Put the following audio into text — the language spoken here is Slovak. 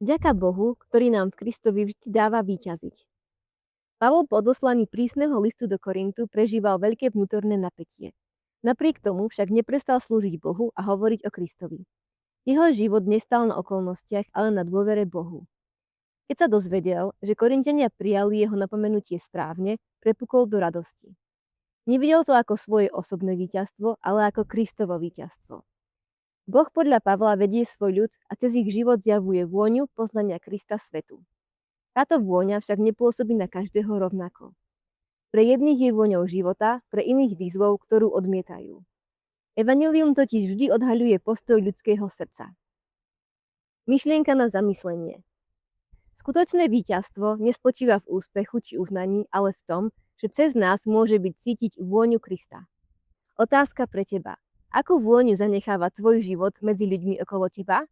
Vďaka Bohu, ktorý nám v Kristovi vždy dáva víťaziť. Pavol po odoslaní prísneho listu do Korintu prežíval veľké vnútorné napätie. Napriek tomu však neprestal slúžiť Bohu a hovoriť o Kristovi. Jeho život nestal na okolnostiach, ale na dôvere Bohu. Keď sa dozvedel, že Korinťania prijali jeho napomenutie správne, prepukol do radosti. Nevidel to ako svoje osobné víťazstvo, ale ako Kristovo víťazstvo. Boh podľa Pavla vedie svoj ľud a cez ich život zjavuje vôňu poznania Krista svetu. Táto vôňa však nepôsobí na každého rovnako. Pre jedných je vôňou života, pre iných výzvou, ktorú odmietajú. Evanjelium totiž vždy odhaľuje postoj ľudského srdca. Myšlienka na zamyslenie. Skutočné víťazstvo nespočíva v úspechu či uznaní, ale v tom, že cez nás môže byť cítiť vôňu Krista. Otázka pre teba. Akú vôňu zanecháva tvoj život medzi ľuďmi okolo teba?